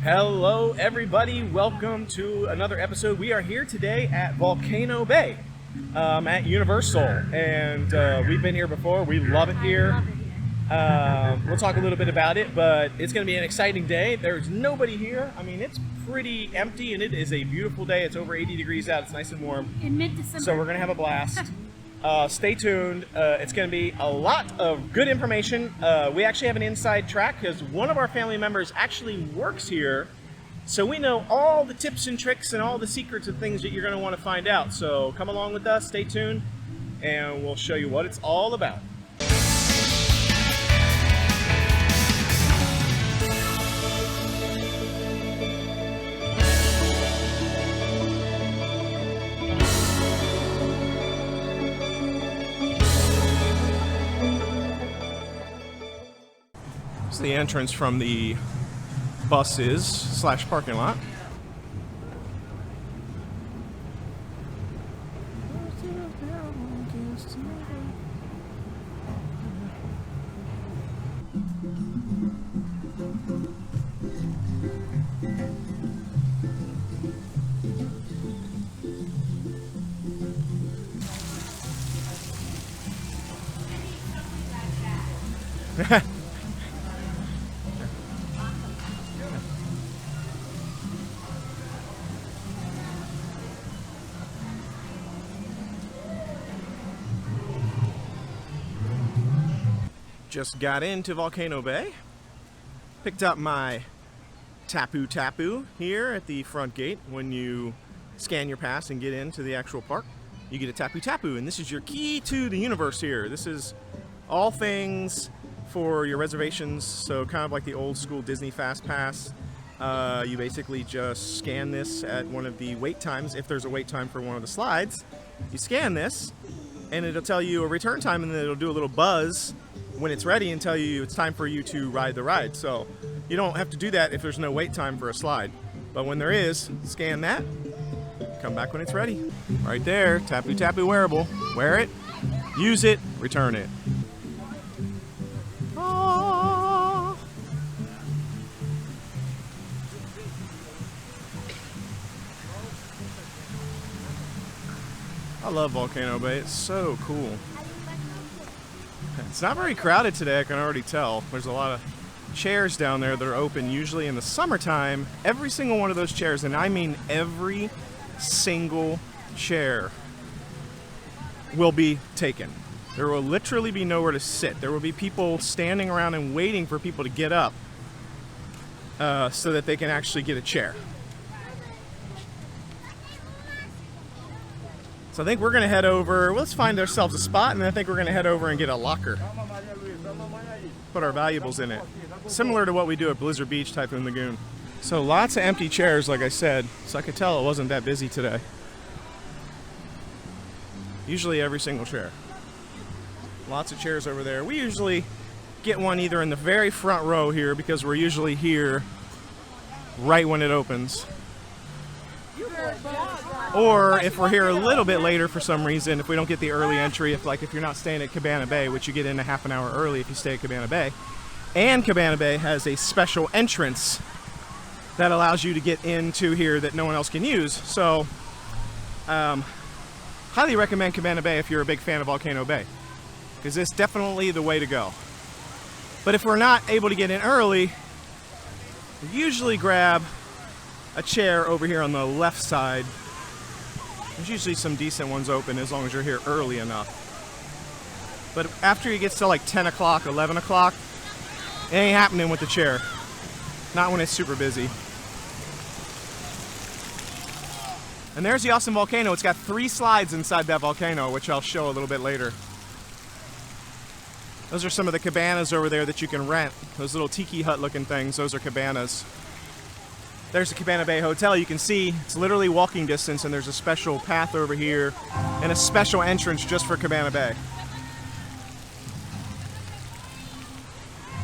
Hello everybody, welcome to another episode. We are here today at Volcano Bay at Universal, and we've been here before. We love it here. We'll talk a little bit about it, but it's going to be an exciting day. There's nobody here. I mean, it's pretty empty, and it is a beautiful day. It's over 80 degrees out. It's nice and warm. In mid-December. So we're going to have a blast. Stay tuned. It's going to be a lot of good information. We actually have an inside track because one of our family members actually works here. So we know all the tips and tricks and all the secrets and things that you're going to want to find out. So come along with us, stay tuned, and we'll show you what it's all about. It's the entrance from the buses / parking lot. Just got into Volcano Bay, picked up my TapuTapu here at the front gate. When you scan your pass and get into the actual park, you get a TapuTapu, and this is your key to the universe here. This is all things for your reservations, so kind of like the old school Disney Fast Pass. You basically just scan this at one of the wait times. If there's a wait time for one of the slides, you scan this, and it'll tell you a return time, and then it'll do a little buzz when it's ready and tell you it's time for you to ride the ride. So you don't have to do that if there's no wait time for a slide. But when there is, scan that, come back when it's ready. Right there, TapuTapu wearable. Wear it, use it, return it. Oh. I love Volcano Bay, it's so cool. It's not very crowded today, I can already tell. There's a lot of chairs down there that are open. Usually in the summertime, every single one of those chairs, and I mean every single chair, will be taken. There will literally be nowhere to sit. There will be people standing around and waiting for people to get up so that they can actually get a chair. So I think we're going to head over, let's find ourselves a spot, and I think we're going to head over and get a locker. Put our valuables in it. Similar to what we do at Blizzard Beach, Typhoon Lagoon. So lots of empty chairs, like I said, so I could tell it wasn't that busy today. Usually every single chair. Lots of chairs over there. We usually get one either in the very front row here, because we're usually here right when it opens. Or if we're here a little bit later for some reason, if we don't get the early entry, if you're not staying at Cabana Bay, which you get in a half an hour early if you stay at Cabana Bay. And Cabana Bay has a special entrance that allows you to get into here that no one else can use. So, highly recommend Cabana Bay if you're a big fan of Volcano Bay, because it's definitely the way to go. But if we're not able to get in early, we usually grab a chair over here on the left side. There's usually some decent ones open as long as you're here early enough. But after it gets to like 10 o'clock, 11 o'clock, it ain't happening with the chair. Not when it's super busy. And there's the awesome volcano. It's got 3 slides inside that volcano, which I'll show a little bit later. Those are some of the cabanas over there that you can rent. Those little tiki hut looking things, those are cabanas. There's the Cabana Bay Hotel. You can see it's literally walking distance, and there's a special path over here and a special entrance just for Cabana Bay.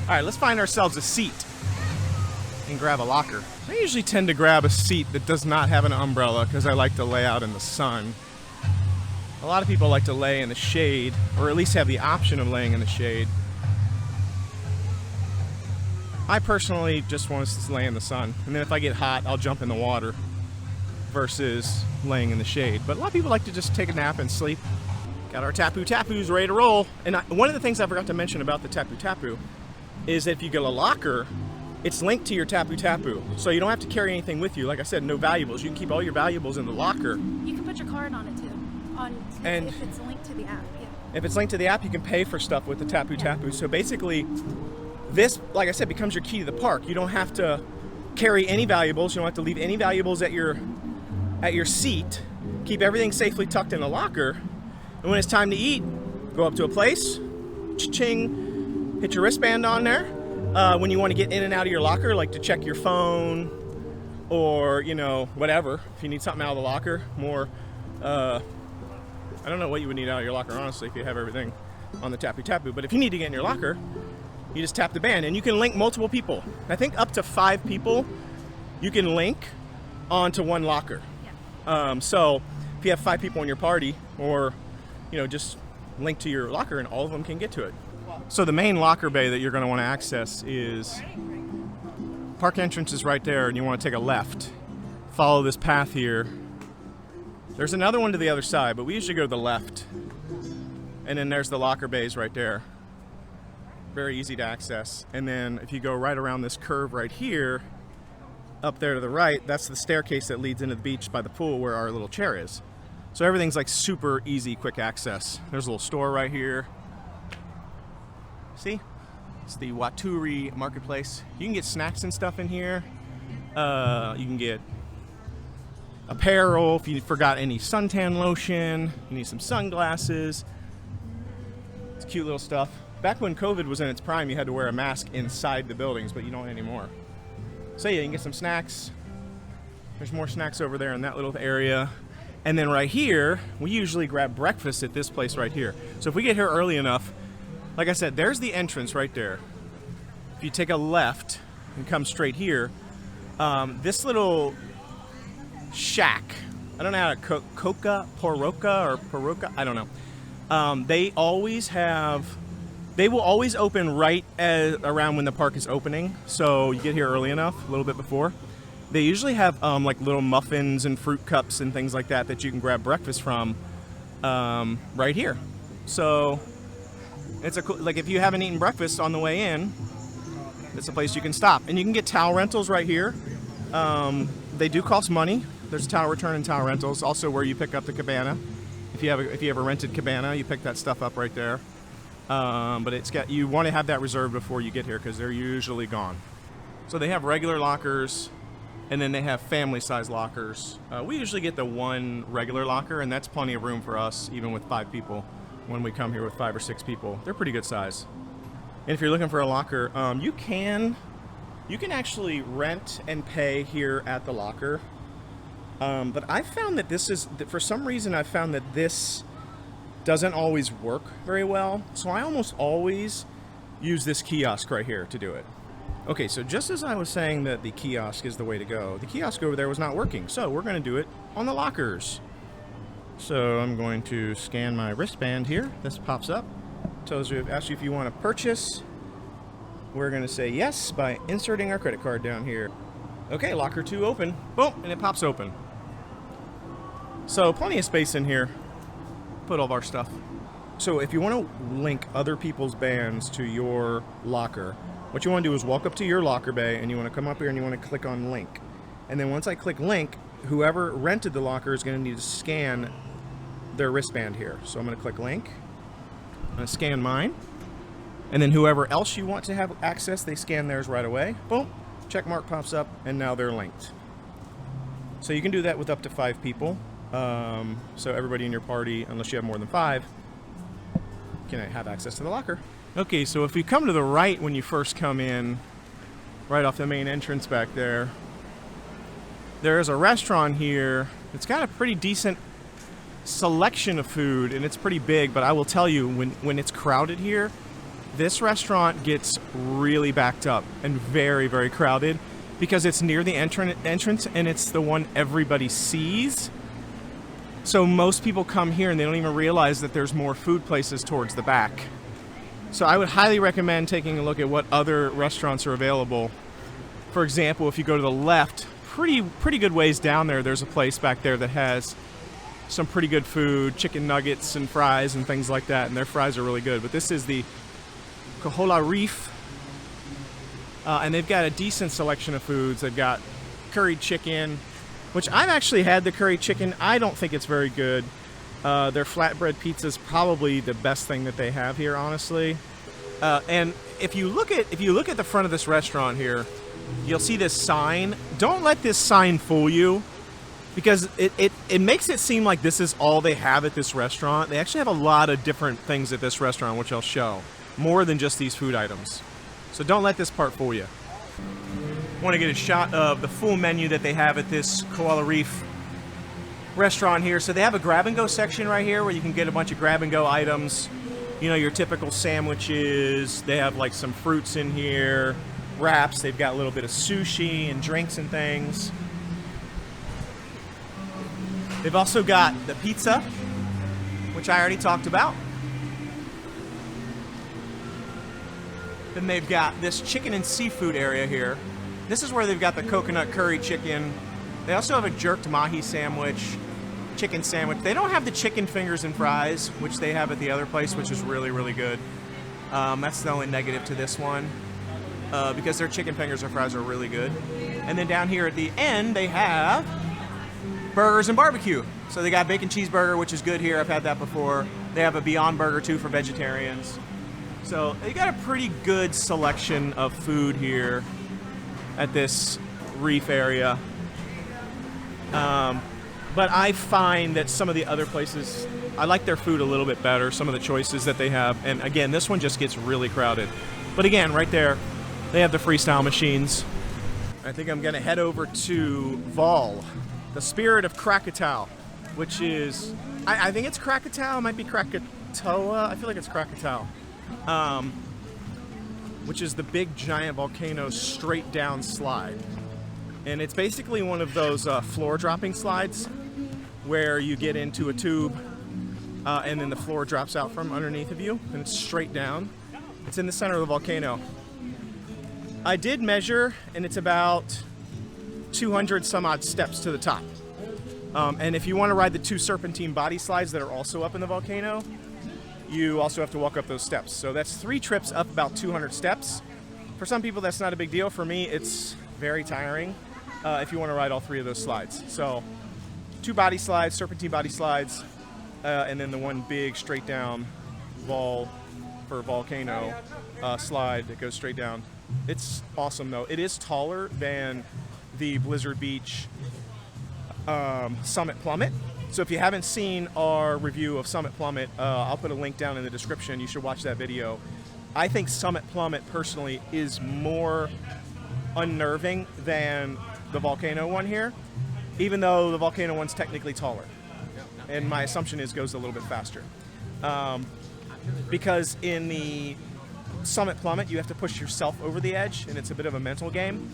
All right, let's find ourselves a seat and grab a locker. I usually tend to grab a seat that does not have an umbrella because I like to lay out in the sun. A lot of people like to lay in the shade, or at least have the option of laying in the shade. I personally just want to lay in the sun, and then if I get hot, I'll jump in the water versus laying in the shade. But a lot of people like to just take a nap and sleep. Got our TapuTapus ready to roll. And one of the things I forgot to mention about the TapuTapu is that if you get a locker, it's linked to your TapuTapu. So you don't have to carry anything with you. Like I said, no valuables. You can keep all your valuables in the locker. You can put your card on it too, if it's linked to the app. Yeah. If it's linked to the app, you can pay for stuff with the TapuTapu. So basically, this, like I said, becomes your key to the park. You don't have to carry any valuables. You don't have to leave any valuables at your seat. Keep everything safely tucked in the locker. And when it's time to eat, go up to a place, cha-ching, hit your wristband on there. When you want to get in and out of your locker, like to check your phone or, you know, whatever. If you need something out of the locker, more, I don't know what you would need out of your locker, honestly, if you have everything on the TapuTapu. But if you need to get in your locker, you just tap the band, and you can link multiple people. I think up to 5 people you can link onto one locker. Yeah. So if you have 5 people in your party, or, you know, just link to your locker and all of them can get to it. So the main locker bay that you're going to want to access is, park entrance is right there, and you want to take a left. Follow this path here. There's another one to the other side, but we usually go to the left. And then there's the locker bays right there. Very easy to access. And then if you go right around this curve right here, up there to the right, that's the staircase that leads into the beach by the pool where our little chair is. So everything's like super easy, quick access. There's a little store right here. See? It's the Waturi Marketplace. You can get snacks and stuff in here. You can get apparel if you forgot any suntan lotion. You need some sunglasses. It's cute little stuff. Back when COVID was in its prime, you had to wear a mask inside the buildings, but you don't anymore. So yeah, you can get some snacks. There's more snacks over there in that little area. And then right here, we usually grab breakfast at this place right here. So if we get here early enough, like I said, there's the entrance right there. If you take a left and come straight here, this little shack, I don't know how to Poroka, I don't know. They will always open right around when the park is opening. So you get here early enough, a little bit before. They usually have like little muffins and fruit cups and things like that that you can grab breakfast from right here. So it's a cool, like if you haven't eaten breakfast on the way in, it's a place you can stop. And you can get towel rentals right here. They do cost money. There's towel return and towel rentals. Also where you pick up the cabana. If you have a rented cabana, you pick that stuff up right there. But you want to have that reserved before you get here because they're usually gone. So they have regular lockers, and then they have family-size lockers. We usually get the one regular locker, and that's plenty of room for us, even with 5 people. When we come here with 5 or 6 people, they're pretty good size. And if you're looking for a locker, you can actually rent and pay here at the locker. But I found that for some reason, I found that this doesn't always work very well. So I almost always use this kiosk right here to do it. Okay, so just as I was saying that the kiosk is the way to go, the kiosk over there was not working. So we're going to do it on the lockers. So I'm going to scan my wristband here. This pops up. Asks you if you want to purchase. We're going to say yes by inserting our credit card down here. Okay, locker 2 open. Boom, and it pops open. So plenty of space in here. Put all of our stuff. So if you want to link other people's bands to your locker, what you want to do is walk up to your locker bay and you want to come up here and you want to click on link. And then once I click link, whoever rented the locker is going to need to scan their wristband here. So I'm going to click link. I'm going to scan mine. And then whoever else you want to have access, they scan theirs right away. Boom. Check mark pops up and now they're linked. So you can do that with up to 5 people. So everybody in your party, unless you have more than 5, can have access to the locker. Okay, so if you come to the right when you first come in, right off the main entrance back there, there is a restaurant here. It's got a pretty decent selection of food, and it's pretty big, but I will tell you, when it's crowded here, this restaurant gets really backed up and very, very crowded because it's near the entrance and it's the one everybody sees. So most people come here and they don't even realize that there's more food places towards the back. So I would highly recommend taking a look at what other restaurants are available. For example, if you go to the left, pretty good ways down there, there's a place back there that has some pretty good food, chicken nuggets and fries and things like that, and their fries are really good. But this is the Ko'okiri Reef, and they've got a decent selection of foods. They've got curried chicken, which I've actually had the curried chicken. I don't think it's very good. Their flatbread pizza is probably the best thing that they have here, honestly. And if you look at the front of this restaurant here, you'll see this sign. Don't let this sign fool you, because it makes it seem like this is all they have at this restaurant. They actually have a lot of different things at this restaurant, which I'll show. More than just these food items. So don't let this part fool you. I want to get a shot of the full menu that they have at this Ko'okiri Reef restaurant here. So they have a grab-and-go section right here where you can get a bunch of grab-and-go items. You know, your typical sandwiches. They have like some fruits in here, wraps. They've got a little bit of sushi and drinks and things. They've also got the pizza, which I already talked about. Then they've got this chicken and seafood area here. This is where they've got the coconut curry chicken. They also have a jerked mahi sandwich, chicken sandwich. They don't have the chicken fingers and fries, which they have at the other place, which is really, really good. That's the only negative to this one, because their chicken fingers and fries are really good. And then down here at the end, they have burgers and barbecue. So they got bacon cheeseburger, which is good here. I've had that before. They have a Beyond Burger too for vegetarians. So they got a pretty good selection of food here at this reef area. But I find that some of the other places, I like their food a little bit better, some of the choices that they have. And again, this one just gets really crowded. But again, right there, they have the freestyle machines. I think I'm going to head over to Vol, the Spirit of Krakatau, which is, I think it's Krakatau, it might be Krakatoa, I feel like it's Krakatau. Which is the big giant volcano straight down slide. And it's basically one of those floor dropping slides where you get into a tube and then the floor drops out from underneath of you and it's straight down. It's in the center of the volcano. I did measure and it's about 200 some odd steps to the top. And if you want to ride the two serpentine body slides that are also up in the volcano, you also have to walk up those steps. So that's 3 trips up about 200 steps. For some people, that's not a big deal. For me, it's very tiring if you want to ride all 3 of those slides. So 2 body slides, serpentine body slides, and then the one big straight down Vol for volcano slide that goes straight down. It's awesome though. It is taller than the Blizzard Beach Summit Plummet. So if you haven't seen our review of Summit Plummet, I'll put a link down in the description. You should watch that video. I think Summit Plummet personally is more unnerving than the volcano one here, even though the volcano one's technically taller. And my assumption is goes a little bit faster. Because in the Summit Plummet, you have to push yourself over the edge, and it's a bit of a mental game.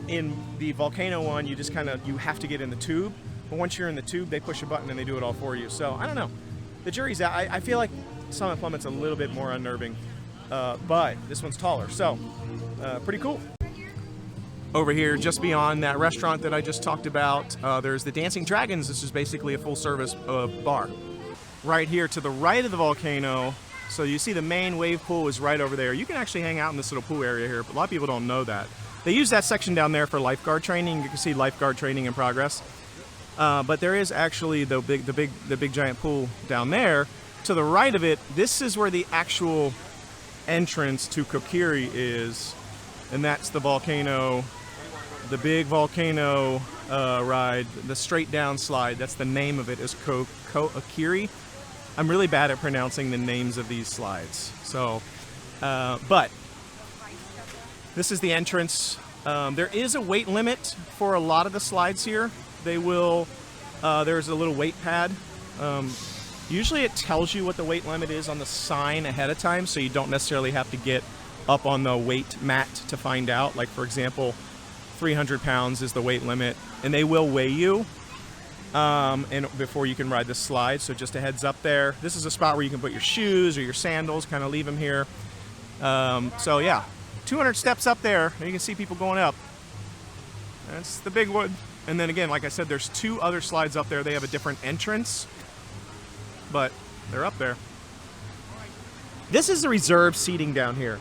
In the volcano one, you just you have to get in the tube. But once you're in the tube, they push a button and they do it all for you. So I don't know. The jury's out. I feel like Summit Plummet's a little bit more unnerving, but this one's taller. So pretty cool. Over here, just beyond that restaurant that I just talked about, there's the Dancing Dragons. This is basically a full-service bar. Right here to the right of the volcano, so you see the main wave pool is right over there. You can actually hang out in this little pool area here, but a lot of people don't know that. They use that section down there for lifeguard training. You can see lifeguard training in progress. But there is actually the big giant pool down there. To the right of it, this is where the actual entrance to Ko'okiri is, and that's the volcano, the big volcano ride, the straight down slide. That's the name of it, is Ko'okiri. I'm really bad at pronouncing the names of these slides. So, but this is the entrance. There is a weight limit for a lot of the slides here. They will, there's a little weight pad. Usually it tells you what the weight limit is on the sign ahead of time, so you don't necessarily have to get up on the weight mat to find out. Like, for example, 300 pounds is the weight limit, and they will weigh you. and before you can ride the slide. So just a heads up there. This is a spot where you can put your shoes or your sandals, kind of leave them here. So yeah, 200 steps up there, and you can see people going up. That's the big one. And then again, like I said, there's 2 other slides up there. They have a different entrance, but they're up there. This is the reserved seating down here.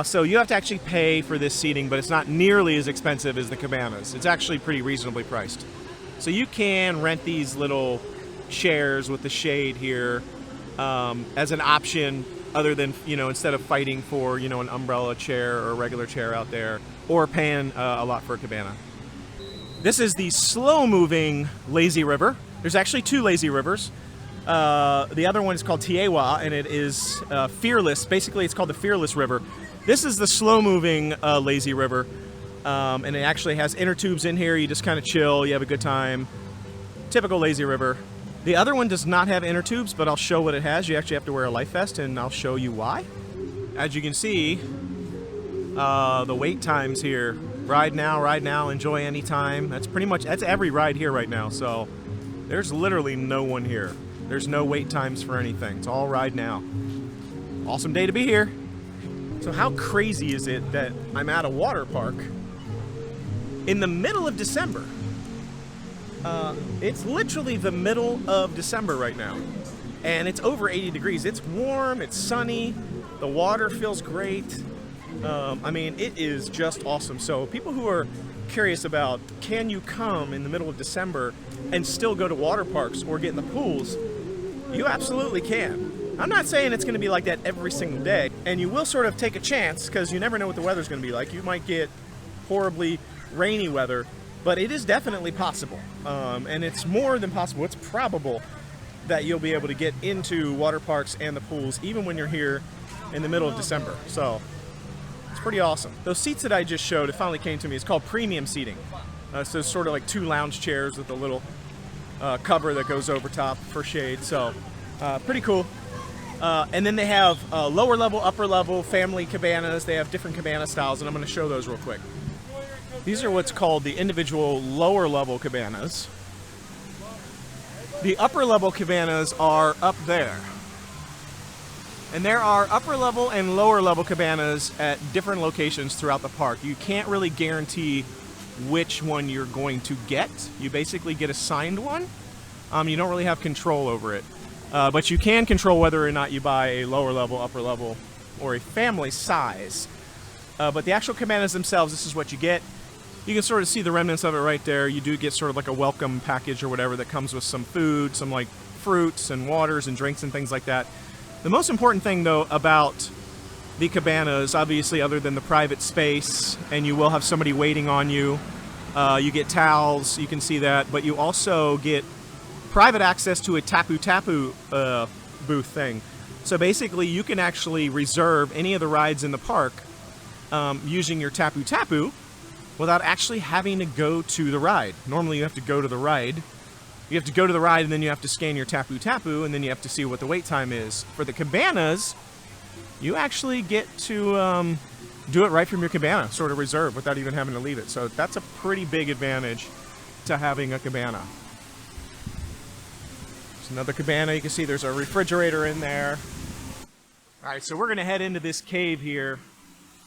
So you have to actually pay for this seating, but it's not nearly as expensive as the cabanas. It's actually pretty reasonably priced. So you can rent these little chairs with the shade here as an option, other than, instead of fighting for, an umbrella chair or a regular chair out there, or paying a lot for a cabana. This is the slow-moving lazy river. There's actually 2 lazy rivers. The other one is called TeAwa, and it is fearless. Basically, it's called the Fearless River. This is the slow-moving lazy river, and it actually has inner tubes in here. You just kind of chill. You have a good time. Typical lazy river. The other one does not have inner tubes, but I'll show what it has. You actually have to wear a life vest, and I'll show you why. As you can see, the wait times here. Ride now, enjoy anytime. That's every ride here right now, so there's literally no one here. There's no wait times for anything. It's all ride now. Awesome day to be here. So how crazy is it that I'm at a water park in the middle of December? It's literally the middle of December right now, and it's over 80 degrees. It's warm, it's sunny, the water feels great. I mean, it is just awesome. So people who are curious about, can you come in the middle of December and still go to water parks or get in the pools, you absolutely can. I'm not saying it's going to be like that every single day, and you will sort of take a chance because you never know what the weather's going to be like. You might get horribly rainy weather, but it is definitely possible. And it's more than possible. It's probable that you'll be able to get into water parks and the pools even when you're here in the middle of December. So it's pretty awesome. Those seats that I just showed, it finally came to me. It's called premium seating. So it's sort of like 2 lounge chairs with a little cover that goes over top for shade. So pretty cool. And then they have lower level, upper level, family cabanas. They have different cabana styles, and I'm going to show those real quick. These are what's called the individual lower level cabanas. The upper level cabanas are up there. And there are upper level and lower level cabanas at different locations throughout the park. You can't really guarantee which one you're going to get. You basically get assigned one. You don't really have control over it. But you can control whether or not you buy a lower level, upper level, or a family size. But the actual cabanas themselves, this is what you get. You can sort of see the remnants of it right there. You do get sort of like a welcome package or whatever that comes with some food, some like fruits and waters and drinks and things like that. The most important thing, though, about the cabanas, obviously, other than the private space, and you will have somebody waiting on you. You get towels, you can see that, but you also get private access to a TapuTapu booth thing. So basically, you can actually reserve any of the rides in the park using your TapuTapu without actually having to go to the ride. Normally, you have to go to the ride. You have to go to the ride, and then you have to scan your TapuTapu, and then you have to see what the wait time is. For the cabanas, you actually get to do it right from your cabana, sort of reserve, without even having to leave it. So that's a pretty big advantage to having a cabana. There's another cabana. You can see there's a refrigerator in there. All right, so we're going to head into this cave here.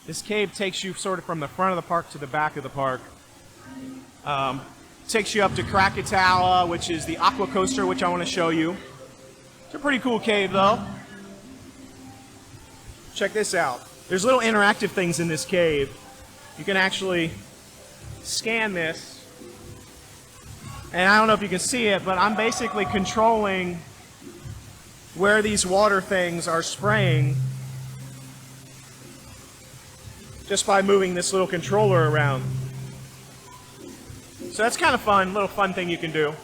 This cave takes you sort of from the front of the park to the back of the park. Takes you up to Krakatau, which is the Aqua Coaster, which I want to show you. It's a pretty cool cave, though. Check this out. There's little interactive things in this cave. You can actually scan this. And I don't know if you can see it, but I'm basically controlling where these water things are spraying just by moving this little controller around. So that's kind of fun, little fun thing you can do.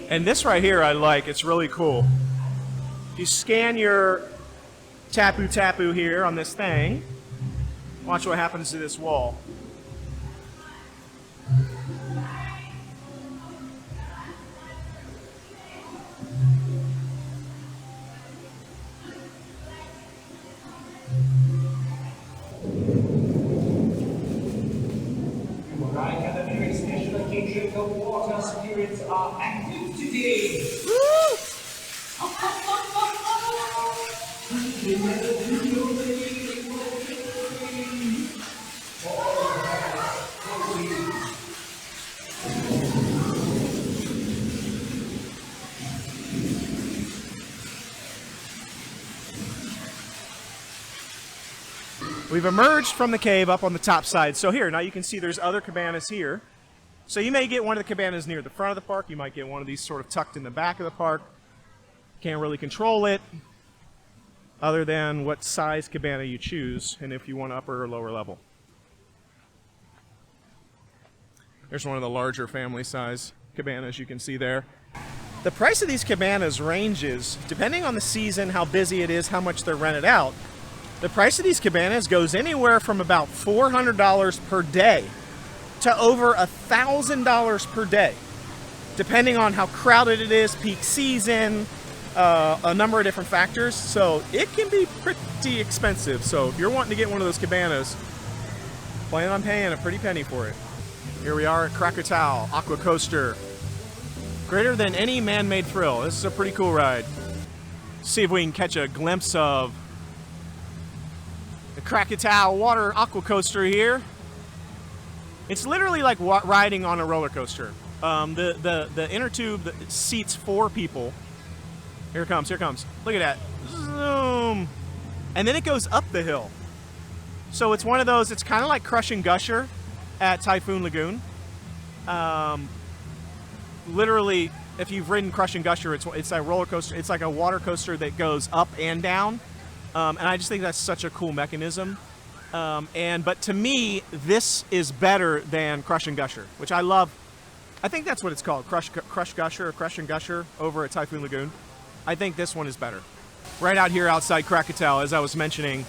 And this right here I like, it's really cool. You scan your TapuTapu here on this thing. Watch what happens to this wall. The water spirits are active We've emerged from the cave up on the top side. So here, now you can see there's other cabanas here. So you may get one of the cabanas near the front of the park. You might get one of these sort of tucked in the back of the park. Can't really control it other than what size cabana you choose and if you want upper or lower level. There's one of the larger family size cabanas you can see there. The price of these cabanas ranges depending on the season, how busy it is, how much they're rented out. The price of these cabanas goes anywhere from about $400 per day to over $1,000 per day, depending on how crowded it is, peak season, a number of different factors. So it can be pretty expensive. So if you're wanting to get one of those cabanas, plan on paying a pretty penny for it. Here we are at Krakatau Aqua Coaster. Greater than any man-made thrill. This is a pretty cool ride. See if we can catch a glimpse of the Krakatau Water Aqua Coaster here. It's literally like riding on a roller coaster. The inner tube that seats 4 people. Here it comes, here it comes. Look at that. Zoom. And then it goes up the hill. So it's one of those, it's kind of like Crush and Gusher at Typhoon Lagoon. Literally, if you've ridden Crush and Gusher, it's a roller coaster. It's like a water coaster that goes up and down. And I just think that's such a cool mechanism. But to me, this is better than Crush and Gusher, which I love. I think that's what it's called, Crush Gusher or Crush and Gusher over at Typhoon Lagoon. I think this one is better. Right out here outside Krakatau, as I was mentioning,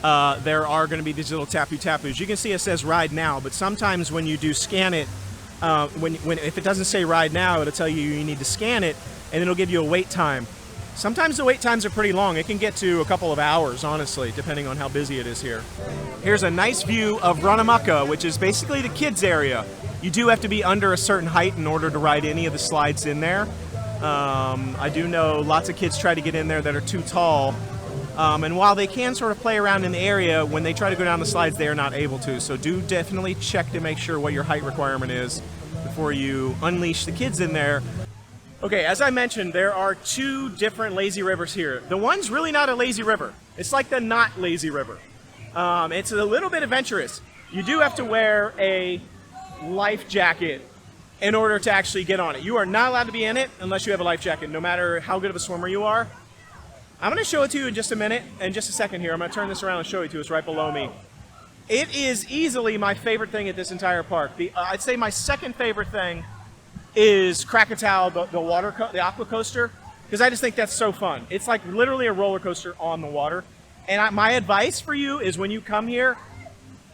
there are going to be these little TapuTapus. You can see it says ride now, but sometimes when you do scan it, if it doesn't say ride now, it'll tell you need to scan it, and it'll give you a wait time. Sometimes the wait times are pretty long. It can get to a couple of hours, honestly, depending on how busy it is here. Here's a nice view of Runamaka, which is basically the kids area. You do have to be under a certain height in order to ride any of the slides in there. I do know lots of kids try to get in there that are too tall. And while they can sort of play around in the area, when they try to go down the slides, they are not able to. So do definitely check to make sure what your height requirement is before you unleash the kids in there. Okay, as I mentioned, there are 2 different lazy rivers here. The one's really not a lazy river. It's like the not lazy river. It's a little bit adventurous. You do have to wear a life jacket in order to actually get on it. You are not allowed to be in it unless you have a life jacket, no matter how good of a swimmer you are. I'm going to show it to you in just a minute, in just a second here. I'm going to turn this around and show it to you. It's right below me. It is easily my favorite thing at this entire park. I'd say my second favorite thing is Krakatau, the aqua coaster, because I just think that's so fun. It's like literally a roller coaster on the water. And my advice for you is when you come here,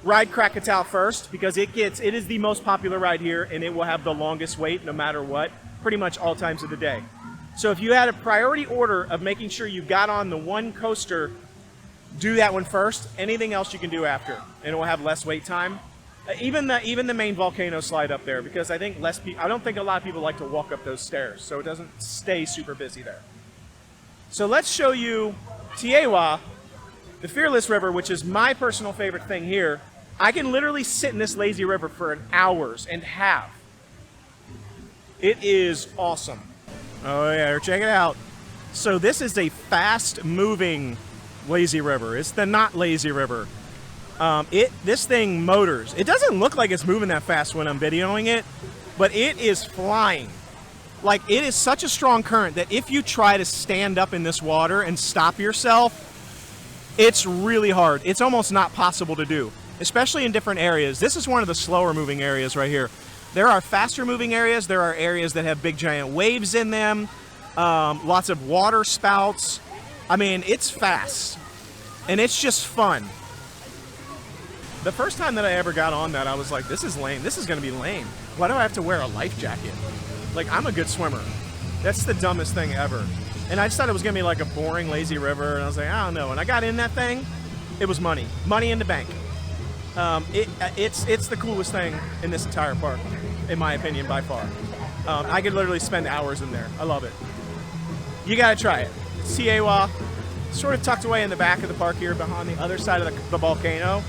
ride Krakatau first, because it is the most popular ride here, and it will have the longest wait no matter what, pretty much all times of the day. So if you had a priority order of making sure you got on the one coaster, do that one first. Anything else you can do after, and it will have less wait time. Even the main volcano slide up there, because I don't think a lot of people like to walk up those stairs, so it doesn't stay super busy there. So let's show you TeAwa The Fearless River, which is my personal favorite thing here. I can literally sit in this lazy river for hours and have. It is awesome. Oh yeah, check it out. So this is a fast-moving lazy river. It's the not lazy river. This thing motors. It doesn't look like it's moving that fast when I'm videoing it, but it is flying. Like, it is such a strong current that if you try to stand up in this water and stop yourself, it's really hard. It's almost not possible to do, especially in different areas. This is one of the slower moving areas right here. There are faster moving areas. There are areas that have big giant waves in them, lots of water spouts. I mean, it's fast, and it's just fun. The first time that I ever got on that, I was like, this is lame. This is going to be lame. Why do I have to wear a life jacket? Like, I'm a good swimmer. That's the dumbest thing ever. And I just thought it was going to be like a boring, lazy river. And I was like, I don't know. And I got in that thing. It was money. Money in the bank. It's the coolest thing in this entire park, in my opinion, by far. I could literally spend hours in there. I love it. You gotta try it. It's TeAwa, sort of tucked away in the back of the park here behind the other side of the volcano.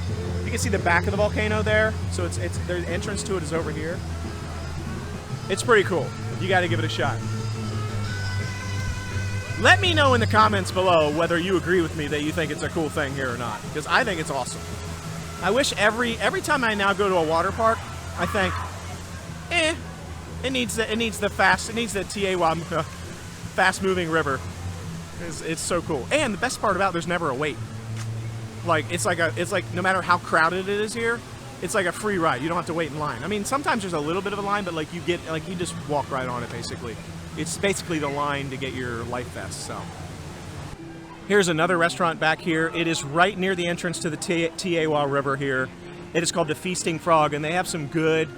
You can see the back of the volcano there. So the entrance to it is over here. It's pretty cool. You gotta give it a shot. Let me know in the comments below whether you agree with me that you think it's a cool thing here or not, because I think it's awesome. I wish every time I now go to a water park, I think, it needs the TeAwa fast-moving river. It's so cool, and the best part about it, there's never a wait. Like it's like no matter how crowded it is here, it's like a free ride. You don't have to wait in line. I mean, sometimes there's a little bit of a line, but like you just walk right on it basically. It's basically the line to get your life vest. So here's another restaurant back here. It is right near the entrance to the TeAwa River here. It is called the Feasting Frog, and they have some good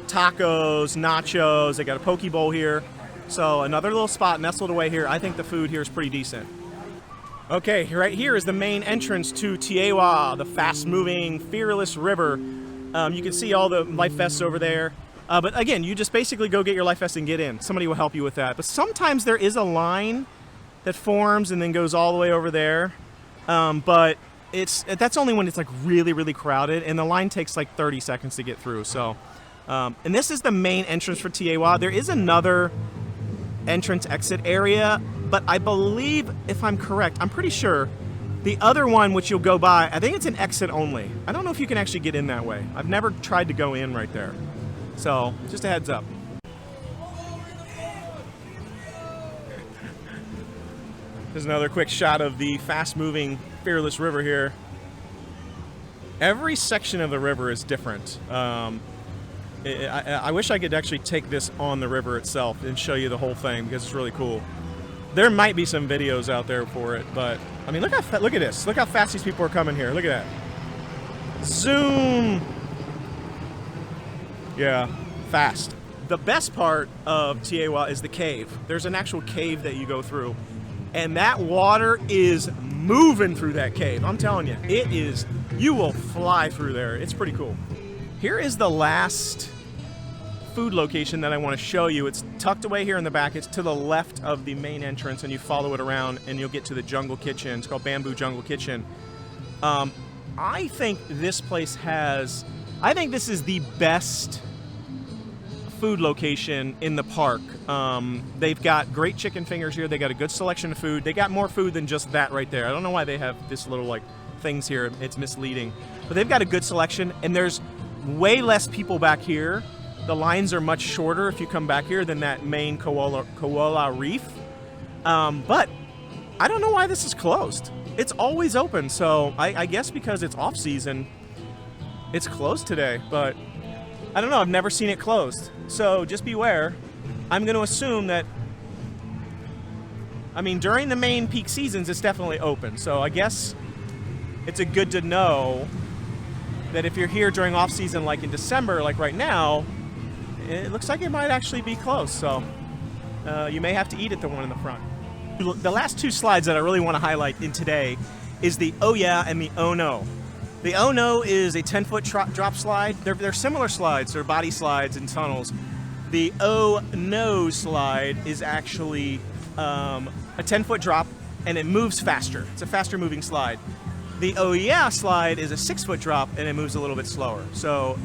tacos, nachos. They got a poke bowl here. So another little spot nestled away here. I think the food here is pretty decent. Okay, right here is the main entrance to TeAwa, the fast-moving, fearless river. You can see all the life vests over there. But again, you just basically go get your life vest and get in. Somebody will help you with that. But sometimes there is a line that forms and then goes all the way over there. But that's only when it's like really, really crowded, and the line takes like 30 seconds to get through. So, and this is the main entrance for TeAwa. There is another entrance exit area, but I believe, if I'm correct, I'm pretty sure the other one, which you'll go by, I think it's an exit only. I don't know if you can actually get in that way. I've never tried to go in right there. So, just a heads up. There's another quick shot of the fast-moving, fearless river here. Every section of the river is different. I wish I could actually take this on the river itself and show you the whole thing, because it's really cool. There might be some videos out there for it, but I mean, look at this. Look how fast these people are coming here. Look at that. Zoom. Yeah, fast. The best part of TeAwa is the cave. There's an actual cave that you go through, and that water is moving through that cave. I'm telling you, it is. You will fly through there. It's pretty cool. Here is the last food location that I want to show you. It's tucked away here in the back. It's to the left of the main entrance, and you follow it around and you'll get to the Jungle Kitchen. It's called Bamboo Jungle Kitchen. I think this place I think this is the best food location in the park. They've got great chicken fingers here. They got a good selection of food. They got more food than just that right there. I don't know why they have this little like things here. It's misleading, but they've got a good selection, and there's way less people back here. The lines are much shorter if you come back here than that main Koala Reef. But I don't know why this is closed. It's always open, so I guess because it's off season, it's closed today. But I don't know, I've never seen it closed. So just beware. I'm going to assume that, I mean, during the main peak seasons, it's definitely open. So I guess it's a good to know that if you're here during off season, like in December, like right now, it looks like it might actually be closed. So you may have to eat at the one in the front. The last two slides that I really want to highlight in today is the Oh Yeah and the Oh No. The Oh No is a 10-foot drop slide. They're similar slides. They're body slides and tunnels. The Oh No slide is actually a 10-foot drop, and it moves faster. It's a faster moving slide. The Oh Yeah slide is a 6-foot drop, and it moves a little bit slower. So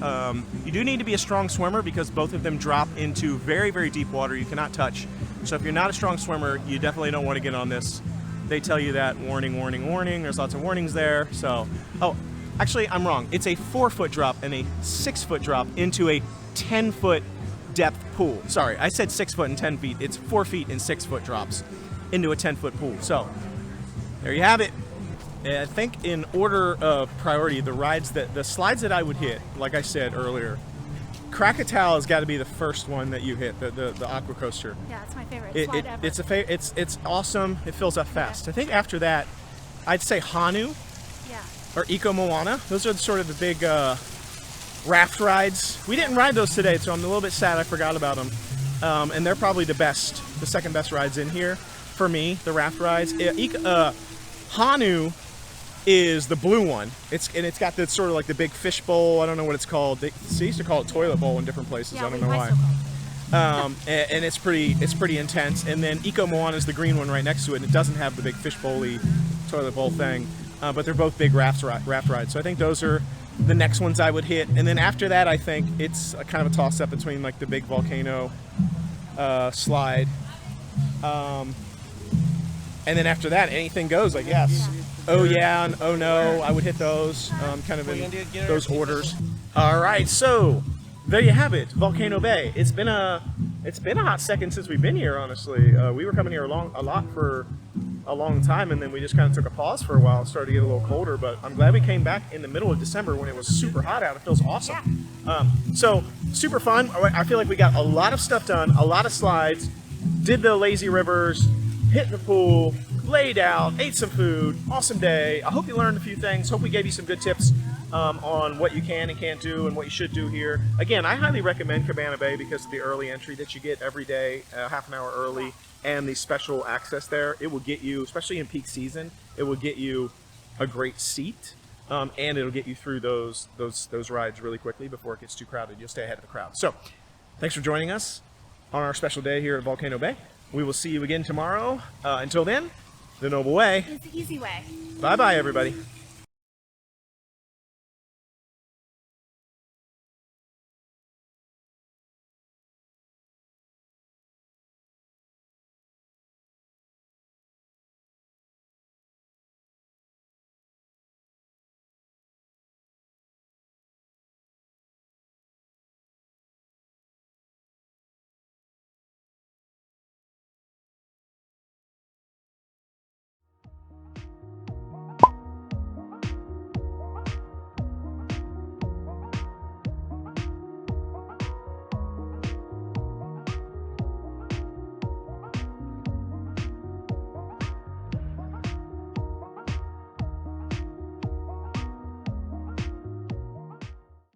you do need to be a strong swimmer, because both of them drop into very, very deep water you cannot touch. So if you're not a strong swimmer, you definitely don't want to get on this. They tell you that, warning, warning, warning. There's lots of warnings there. So, oh, actually, I'm wrong. It's a 4-foot drop and a 6-foot drop into a 10-foot depth pool. Sorry, I said 6 foot and 10 feet. It's 4 feet and 6-foot drops into a 10-foot pool. So there you have it. I think in order of priority, the slides that I would hit, like I said earlier, Krakatau has got to be the first one that you hit, the aqua coaster. Yeah, it's my favorite slide ever. It's awesome. It fills up fast. I think after that, I'd say Honu. Yeah. Or Moana. Those are sort of the big raft rides. We didn't ride those today, so I'm a little bit sad I forgot about them. And they're probably the second best rides in here for me, the raft rides. Honu is the blue one. It's got the sort of like the big fish bowl. I don't know what it's called. They used to call it toilet bowl in different places. Yeah, I don't know why. and it's pretty intense. And then Eco Moana is the green one right next to it, and it doesn't have the big fishbowl-y toilet bowl thing, but they're both big raft rides. So I think those are the next ones I would hit. And then after that, I think it's a kind of a toss-up between like the big volcano slide, and then after that, anything goes, I guess. Oh yeah and oh no, I would hit those, kind of in those orders. All right, so there you have it, Volcano Bay. It's been a hot second since we've been here, honestly. We were coming here a lot for a long time, and then we just kind of took a pause for a while. It started to get a little colder, but I'm glad we came back in the middle of December when it was super hot out. It feels awesome. So super fun. I feel like we got a lot of stuff done, a lot of slides, did the lazy rivers, hit the pool, laid out, ate some food. Awesome day. I hope you learned a few things. Hope we gave you some good tips on what you can and can't do and what you should do here. Again, I highly recommend Cabana Bay because of the early entry that you get every day, half an hour early, and the special access there. It will get you, especially in peak season, it will get you a great seat, and it'll get you through those rides really quickly before it gets too crowded. You'll stay ahead of the crowd. So, thanks for joining us on our special day here at Volcano Bay. We will see you again tomorrow. Until then, the Noble Way. It's the easy way. Bye-bye, everybody.